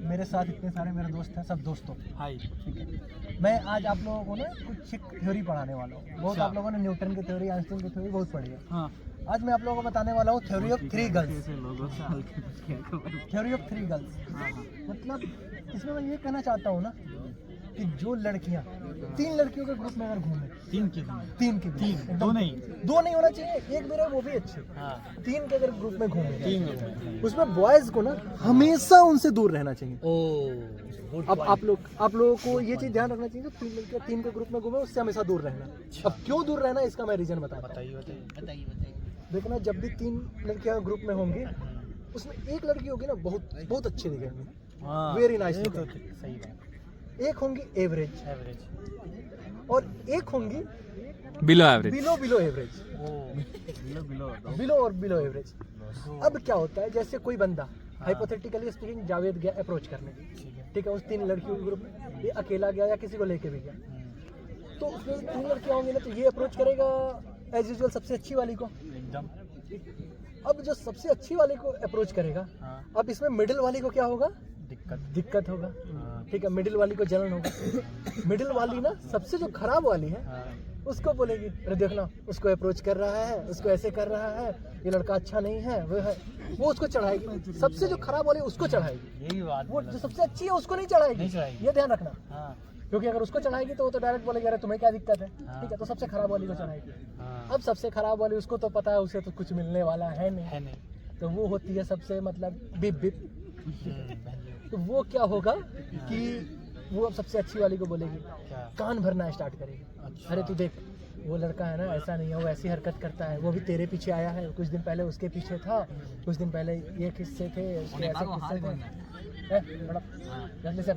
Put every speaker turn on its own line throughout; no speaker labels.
मेरे साथ इतने सारे मेरे दोस्त हैं, सब दोस्तों।
हाय।
ठीक है, मैं आज आप लोगों को ना कुछ एक थ्योरी पढ़ाने वाला हूँ। बहुत
अच्छा।
आप लोगों ने न्यूटन की थ्योरी, आइंस्टाइन की थ्योरी बहुत पढ़ी है।
हाँ।
आज मैं आप लोगों को बताने वाला हूँ थ्योरी ऑफ थ्री गर्ल्स।
हाँ,
थ्योरी ऑफ थ्री गर्ल्स मतलब इसमें मैं ये कहना चाहता हूँ ना कि जो लड़कियाँ 3 लड़कियों के ग्रुप में अगर घूमे, 3 के
तीन, दो नहीं
होना चाहिए, एक मेरे वो भी अच्छे।
हाँ।
3 के अगर ग्रुप में घूमे,
3
उसमें बॉयज को ना हमेशा उनसे दूर रहना चाहिए।
ओ,
अब आप लोगों को ये चीज ध्यान रखना चाहिए कि 3 लड़कियां 3 के ग्रुप में घूमे, उससे हमेशा दूर रहना। अब क्यों दूर रहना, इसका मैं रीजन बताता हूँ।
बताइए।
देखना, जब भी 3 लड़कियां ग्रुप में होंगी, उसमें एक लड़की होगी ना बहुत अच्छी दिखेंगी, वेरी नाइस,
सही बात।
एक होंगी एवरेज और एक होंगी
below average,
below average, below average. अब क्या होता है, जैसे कोई बंदा हाइपोथेटिकली स्पीकिंग जावेद गया अप्रोच करने, ठीक है, उस 3 लड़कियों के ग्रुप में, ये अकेला गया या किसी को लेके भी गया, तो उसमें 3 लड़कियां होंगी ना, तो ये अप्रोच करेगा एज यूजुअल सबसे अच्छी वाली को
एकदम।
अब जो सबसे अच्छी वाली को अप्रोच करेगा, अब इसमें मिडिल वाली को क्या होगा, दिक्कत होगा। ठीक है, मिडिल वाली को जलन होगा। मिडिल वाली ना सबसे जो खराब वाली है, उसको बोलेगी अरे देखना उसको अप्रोच कर रहा है, उसको ऐसे कर रहा है, ये लड़का अच्छा नहीं है, वो उसको चढ़ाएगी। सबसे जो खराब वाली है उसको चढ़ाएगी,
यही बात।
वो जो सबसे अच्छी है उसको नहीं चढ़ाएगी। ये ध्यान रखना, क्योंकि अगर उसको चढ़ाएगी तो वो तो डायरेक्ट बोलेगी अरे तुम्हें क्या दिक्कत है। ठीक है, तो सबसे खराब वाली को चढ़ाएगी। अब सबसे खराब वाली उसको तो पता है उसे तो कुछ मिलने वाला है नहीं, तो वो होती है सबसे मतलब बिप बिप। तो वो क्या होगा कि वो अब सबसे अच्छी वाली को बोलेगी, कान भरना स्टार्ट करेगी। अरे तू देख, वो लड़का है ना ऐसा नहीं है, वो ऐसी हरकत करता है, वो भी तेरे पीछे आया है, कुछ दिन पहले उसके पीछे था, कुछ दिन पहले ये किस्से थे, उसके ऐसे किस्से थे, जल्दी से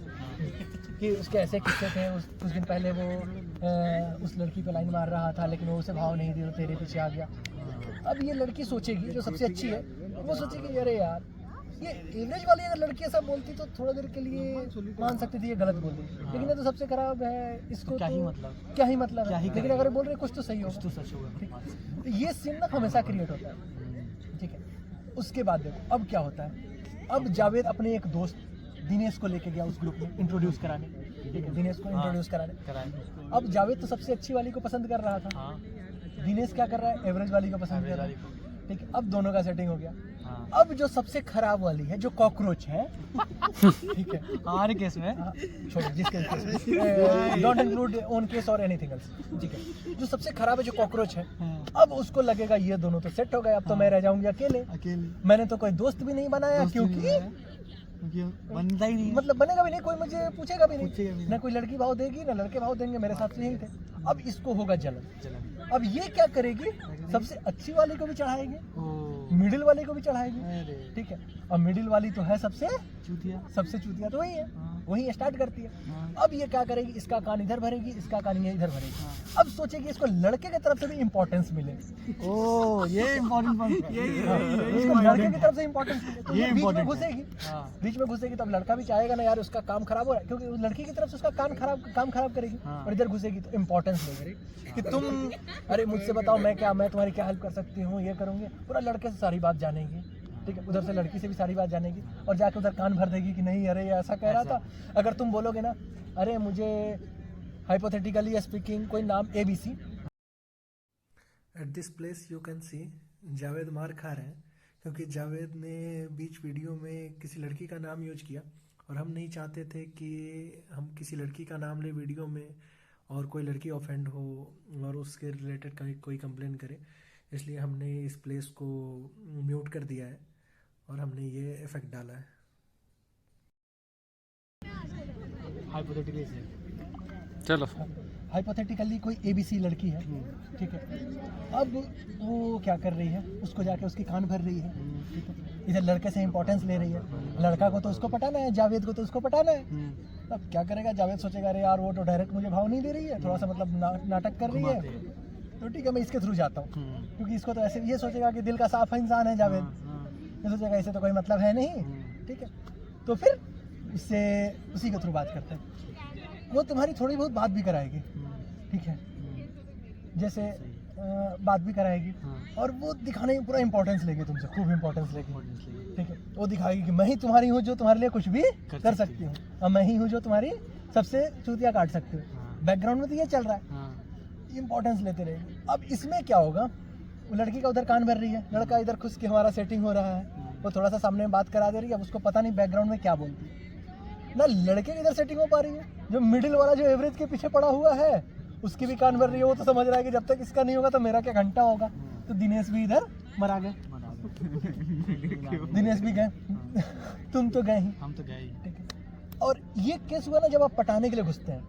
कि उसके ऐसे किस्से थे, कुछ दिन पहले वो उस लड़की पे लाइन मार रहा था, लेकिन वो उसे भाव नहीं दी, तो तेरे पीछे आ गया। अब ये लड़की सोचेगी, जो सबसे अच्छी है, वो सोचेगी अरे यार ये एवरेज वाली अगर लड़की ऐसा बोलती तो थोड़ा देर के लिए मान सकती थी ये गलत बोल रही, लेकिन ये तो सबसे खराब है, इसको क्या ही मतलब है। लेकिन अगर बोल रहे कुछ तो सही होगा, कुछ तो सच होगा। तो ये सीन ना हमेशा क्रिएट होता है। ठीक है, उसके बाद देखो अब क्या होता है। अब जावेद अपने एक दोस्त दिनेश को लेके गया उस ग्रुप में इंट्रोड्यूस कराने। ठीक है, दिनेश को इंट्रोड्यूस कराने। अब जावेद तो सबसे अच्छी वाली को पसंद कर रहा था, दिनेश क्या कर रहा है, एवरेज वाली को पसंद कर रहा है। ठीक है, अब दोनों का सेटिंग हो गया। अब जो सबसे खराब वाली है, जो कॉकरोच है, ठीक है, हमारे केस में छोड़ो, जिस केस में डोंट इंक्लूड ओन केस और एनीथिंग एल्स। ठीक है, जो सबसे खराब है, जो कॉकरोच है, अब उसको लगेगा ये दोनों तो सेट हो गए, अब तो मैं रह जाऊंगी अकेले। मैंने तो कोई दोस्त भी नहीं बनाया, क्योंकि बनता ही नहीं, मतलब बनेगा भी नहीं, कोई मुझे पूछेगा भी नहीं, ना कोई लड़की भाव देगी ना लड़के भाव देंगे, मेरे साथ यही थे। अब इसको होगा जलन। अब ये क्या करेगी, सबसे अच्छी वाली को भी चढ़ाएगी, मिडिल वाली को भी चढ़ाएगी। ठीक है, और मिडिल वाली तो है सबसे चूतिया तो वही है, वही स्टार्ट करती है। अब ये क्या करेगी, इसका कान इधर भरेगी, इसका कान ये इधर भरेगी। अब सोचेगी इसको लड़के की तरफ से भी इम्पोर्टेंस मिले। ये इम्पोर्टेंट लड़के की तरफ से इम्पोर्टेंस मिले, तो ये बीच में घुसेगी, तब लड़का भी चाहेगा ना यार उसका काम खराब हो रहा है, क्योंकि उस लड़की की तरफ से उसका काम खराब करेगी, और इधर घुसेगी तो इम्पोर्टेंस लेगी कि तुम अरे मुझसे बताओ मैं तुम्हारी क्या हेल्प कर सकती हूँ, ये करूँगी। पूरा लड़के से सारी बात जानेगी। ठीक है, उधर से लड़की से भी सारी बात जानेगी, और जाके उधर कान भर देगी कि नहीं अरे ये ऐसा कह रहा था। अगर तुम बोलोगे ना अरे मुझे हाइपोथेटिकली स्पीकिंग कोई नाम ABC, at this place you can see Javed मार खा रहे हैं, क्योंकि जावेद ने बीच वीडियो में किसी लड़की का नाम यूज किया, और हम नहीं चाहते थे कि हम किसी लड़की का नाम ले वीडियो में और कोई लड़की ऑफेंड हो और उसके रिलेटेड कोई कंप्लेन करे, इसलिए हमने इस प्लेस को म्यूट कर दिया है और हमने ये इफेक्ट डाला है।
चलो
हाइपोथेटिकली कोई ABC लड़की है, ठीक है, अब वो क्या कर रही है, उसको जाके उसकी कान भर रही है। ठीक है, इधर लड़के से इंपॉर्टेंस ले रही है, लड़का को तो उसको पटाना है, जावेद को तो उसको पटाना है। अब क्या करेगा, जावेद सोचेगा अरे यार वो तो डायरेक्ट मुझे भाव नहीं दे रही है, थोड़ा सा मतलब नाटक कर रही है, तो ठीक है मैं इसके थ्रू जाता हूँ, क्योंकि इसको तो ऐसे ये सोचेगा कि दिल का साफ इंसान है जावेद, ये सोचेगा इसे तो कोई मतलब है नहीं। ठीक है, तो फिर उससे उसी के थ्रू बात करते हैं। वो तुम्हारी थोड़ी बहुत बात भी कराएगी, ठीक है, जैसे बात भी कराएगी, और वो दिखाने में पूरा इंपॉर्टेंस लेगी तुमसे, खूब इंपॉर्टेंस लेगी। ठीक है, वो दिखाएगी कि मैं ही तुम्हारी हूँ जो तुम्हारे लिए कुछ भी कर सकती हूँ, और मैं ही हूँ जो तुम्हारी सबसे चूतिया काट सकती हूँ। बैकग्राउंड में तो ये चल रहा है, इंपॉर्टेंस लेते रहेगी। अब इसमें क्या होगा, वो लड़की का उधर कान भर रही है, लड़का इधर खुश के हमारा सेटिंग हो रहा है, वो थोड़ा सा सामने में बात करा दे रही है, अब उसको पता नहीं बैकग्राउंड में क्या बोलती है ना। लड़के की इधर सेटिंग हो पा रही है, जो मिडिल वाला जो एवरेज के पीछे पड़ा हुआ है उसकी भी कान भर रही है। वो तो समझ रहा है कि जब तक इसका नहीं होगा तो मेरा क्या घंटा होगा। तो दिनेश भी इधर मरा गए, दिनेश भी गए, तुम तो गए ही,
हम तो गए।
ठीक है। और ये केस हुआ ना जब आप पटाने के लिए घुसते हैं,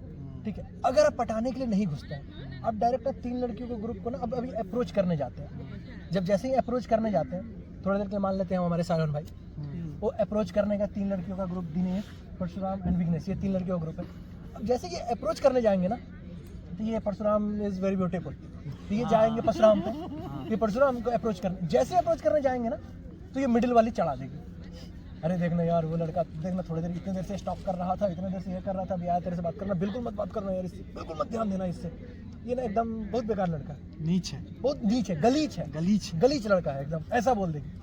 ठीक है। अगर आप पटाने के लिए नहीं घुसते हैं, आप डायरेक्ट 3 लड़कियों के ग्रुप को ना अब अभी अप्रोच करने जाते हैं। जब जैसे ही अप्रोच करने जाते हैं, थोड़ी देर के लिए मान लेते हैं हमारे सायन भाई, वो अप्रोच करने का 3 लड़कियों का ग्रुप, दिनेश, परशुराम एंड विघ्नेश, ये 3 लड़कियों का ग्रुप है। अब जैसे ये अप्रोच करने जाएंगे ना, तो ये परशुराम इज़ वेरी ब्यूटीफुल, तो ये जाएंगे परशुराम पे, ये परशुराम को अप्रोच करने, जैसे अप्रोच करने जाएंगे ना तो ये मिडिल वाली चढ़ा देगी। अरे देखना यार वो लड़का, देखना थोड़ी देर इतनी देर से स्टॉप कर रहा था, इतनी देर से ये कर रहा था, अभी आया तेरे से बात करना, बिल्कुल मत बात करना यार इससे, बिल्कुल मत ध्यान देना इससे, ये ना एकदम बहुत बेकार लड़का है,
नीच है,
बहुत नीच है, गलीच है, गलीच लड़का है एकदम, ऐसा बोल देगी।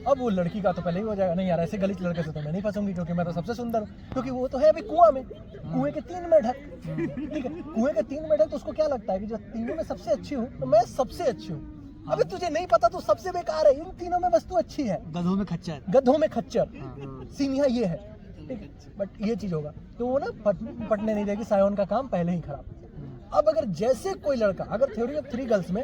अब वो लड़की का तो पहले ही हो जाएगा, नहीं यार ऐसे गलीच लड़के से तो मैं नहीं फंसूंगी, क्योंकि मैं तो सबसे सुंदर हूँ, क्योंकि वो तो है अभी कुआं में, कुएं के 3 मेढक, ठीक है, कुएं के 3 मेढक, तो उसको क्या लगता है कि जो तीनों में सबसे अच्छी हूँ तो मैं सबसे अच्छी हूँ। अबे तुझे नहीं पता, तू सबसे बेकार है, इन तीनों में बस तू अच्छी है।
गधों में खच्चर,
गधों में खच्चर, सीन यहाँ ये है, ठीक है। बट ये चीज होगा तो वो ना पटने नहीं देगी, सायोन का काम पहले ही खराब। अब अगर जैसे कोई लड़का, अगर थ्योरी ऑफ 3 गर्ल्स में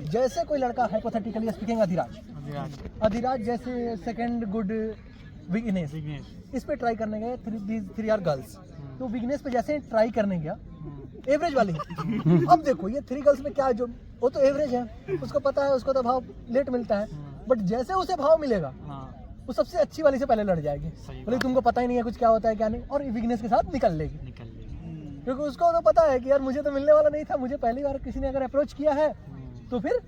जैसे कोई लड़का हाइपोथेटिकली स्पीकिंग अधिराज जैसे सेकंड गुड विघ्नेश, इस पे ट्राई करने गए, 3 आर गर्ल्स, तो विघ्नेश पे जैसे ट्राई करने गया, एवरेज वाली अब देखो ये 3 गर्ल्स में क्या, जो वो तो एवरेज है, उसको पता है, उसको तो भाव लेट मिलता है, बट जैसे उसे भाव मिलेगा वो सबसे अच्छी वाली से पहले लड़ जाएगी, बोले तुमको पता ही नहीं है कुछ क्या होता है क्या नहीं, और विघ्नेश के साथ निकल लेगी, क्योंकि उसको तो पता है कि यार मुझे तो मिलने वाला नहीं था, मुझे पहली बार किसी ने अगर अप्रोच किया है तो फिर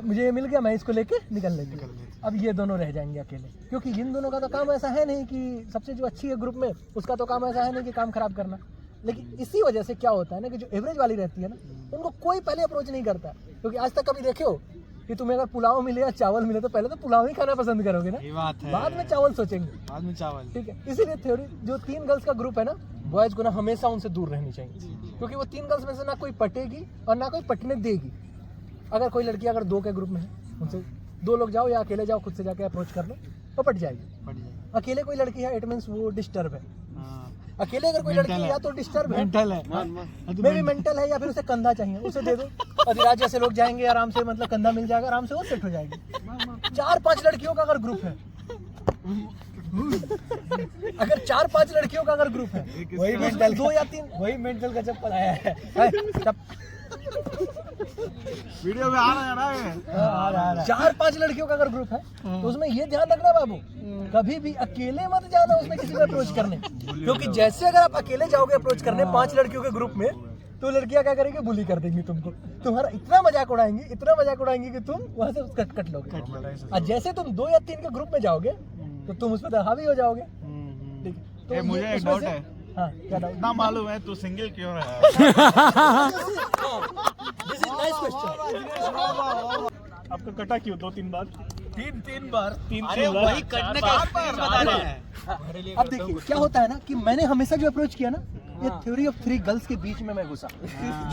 मुझे ये मिल गया, मैं इसको लेके निकल लेंगे। अब ये दोनों रह जाएंगे अकेले, क्योंकि इन दोनों का तो काम ऐसा है नहीं कि सबसे जो अच्छी है ग्रुप में, उसका तो काम ऐसा है नहीं कि काम खराब करना। लेकिन इसी वजह से क्या होता है ना कि जो एवरेज वाली रहती है ना, उनको कोई पहले अप्रोच नहीं करता, क्योंकि आज तक कभी देखे हो कि तुम्हें अगर पुलाव मिले या चावल मिले तो पहले तो पुलाव ही खाना पसंद करोगे ना,
ये बात है,
बाद में चावल सोचेंगे,
बाद में चावल,
ठीक है। इसीलिए थ्योरी जो 3 गर्ल्स का ग्रुप है ना, बॉयज को ना हमेशा उनसे दूर रहनी चाहिए, क्योंकि वो 3 गर्ल्स में से ना कोई पटेगी और ना कोई पटने देगी। अगर कोई लड़की अगर 2 के ग्रुप में है, उनसे 2 लोग जाओ या अकेले जाओ, खुद से जाके अप्रोच कर लो तो पट जाएगी। अकेले कोई लड़की है, इट मीन्स वो डिस्टर्ब है। अकेले अगर कोई लड़की है या तो डिस्टर्ब है,
मेंटल है,
मे भी मेंटल है, या फिर उसे कंधा चाहिए, उसे दे दो, अधिराज जैसे लोग जाएंगे आराम से, मतलब कंधा मिल जाएगा आराम से, वो सेट हो जाएगी। 4-5 लड़कियों का अगर ग्रुप है, अगर 4-5 लड़कियों का अगर ग्रुप है, वही मेंटल 2 या 3, वही मेंटल का चप्पल आया है,
वीडियो में आ रहा है,
4-5 लड़कियों का अगर ग्रुप है तो उसमें ये ध्यान रखना बाबू, कभी भी अकेले मत जाना उसमें किसी को अप्रोच करने, क्योंकि जैसे अगर आप अकेले जाओगे अप्रोच करने 5 लड़कियों के ग्रुप में, तो लड़कियां क्या करेंगी, बुली कर देंगी तुमको, तुम्हारा इतना मजाक उड़ाएंगी कि तुम वहां से कट लोगे। और जैसे तुम 2 या 3 के ग्रुप में जाओगे तो तुम उसमें हावी हो जाओगे, ठीक है। तो
मुझे एक डाउट है,
हाँ क्या डाउट,
ना मालूम है तू सिंगल क्यों रहा?
This is nice question.
आपका कटा क्यों 2-3 बार?
3 बार।
अरे वही
कटने का बता रहे हैं।
अब देखिए क्या होता है ना कि मैंने हमेशा जो अप्रोच किया ना, ये थ्योरी ऑफ 3 गर्ल्स के बीच में मैं घुसा,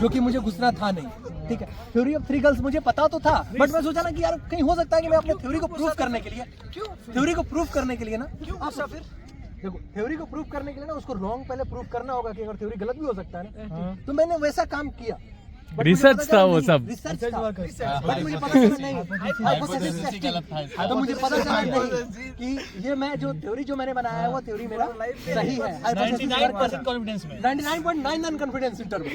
जो कि मुझे घुसना था नहीं, ठीक है। थ्योरी ऑफ 3 गर्ल्स मुझे पता तो था, बट मैं सोचा ना कि यार कहीं हो सकता है कि मैं अपने थ्योरी को प्रूफ करने के लिए, थ्योरी को प्रूफ करने के लिए ना, फिर देखो थ्योरी को प्रूफ करने के लिए ना उसको रॉन्ग पहले प्रूफ करना होगा, कि अगर थ्योरी गलत भी हो सकता है ना, तो मैंने वैसा काम किया।
रिसर्च था वो सब,
रिसर्च था, बट मुझे पता चला नहीं, तो मुझे पता चला नहीं कि ये मैं जो थ्योरी जो मैंने बनाया है वो थ्योरी मेरा सही है,
99% कॉन्फिडेंस में,
99.99 कॉन्फिडेंस इंटरवल,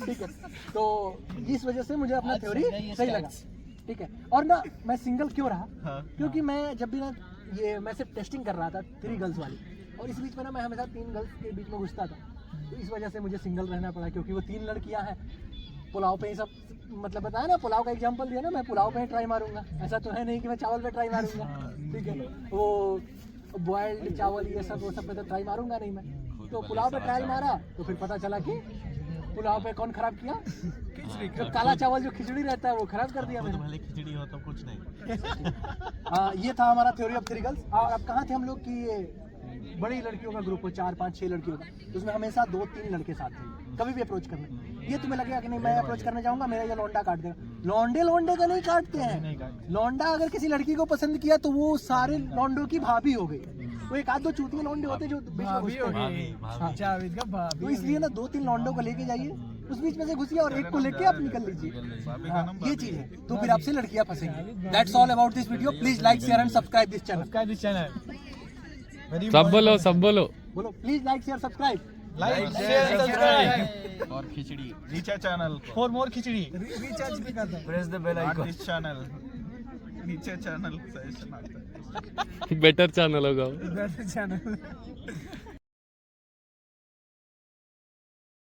ठीक है। तो इस वजह से मुझे अपना थ्योरी सही लगा, ठीक है। और ना मैं सिंगल क्यों रहा, क्योंकि मैं जब भी ना ये मैं सिर्फ टेस्टिंग कर रहा था 3 गर्ल्स वाली, और इस बीच में ना मैं हमेशा 3 गर्ल्स के बीच में घुसता था, तो इस वजह से मुझे सिंगल रहना पड़ा, क्योंकि वो 3 लड़कियां हैं। पुलाव पे ही सब मतलब बताया ना, पुलाव का एग्जांपल दिया ना, मैं पुलाव पे ही ट्राई मारूंगा, ऐसा तो है नहीं कि मैं चावल पे ट्राई मारूंगा, ठीक है। वो बॉइल्ड चावल ये सब वो सब पे तो ट्राई मारूंगा नहीं मैं, तो पुलाव पे ट्राई मारा तो फिर पता चला कि पुलाव पे कौन खराब किया? जो काला चावल जो खिचड़ी रहता है वो खराब कर दिया मैंने।
भले खिचड़ी हो तो कुछ नहीं।
हाँ, ये था हमारा थ्योरी ऑफ थ्री गर्ल्स। और अब कहाँ थे हम लोग कि ये बड़ी लड़कियों का ग्रुप हो, 4 5 6 लड़कियों का, उसमें हमेशा 2 3 लड़के साथ थे, कभी भी अप्रोच करने। ये तुम्हें लगेगा कि नहीं मैं अप्रोच करने जाऊंगा मेरा ये लौंडा काट देगा। लौंडे का नहीं काटते हैं। लौंडा अगर किसी लड़की को पसंद किया तो वो सारे लौंडों की भाभी हो गई। वो एक आध दो चूतिए लौंडे होते जो बीच में घुसते हैं।
जावेद का भाभी।
तो इसलिए ना 2 3 लौंडों को लेके जाइए, उस बीच में से घुसिए और एक को लेके आप निकल लीजिए। हाँ, ये चीज है, तो फिर आपसे लड़कियां फंसेंगी। That's all about this video. Please like share and subscribe this channel.
सब बोलो
बोलो please like share subscribe.
Like share subscribe
और खिचड़ी नीचे चैनल
फॉर मोर खिचड़ी।
रिचार्ज भी करता है।
Press the bell icon.
This channel नीचे चैनल सजेशन आता है।
बेटर चैनल होगा वो।
चैनल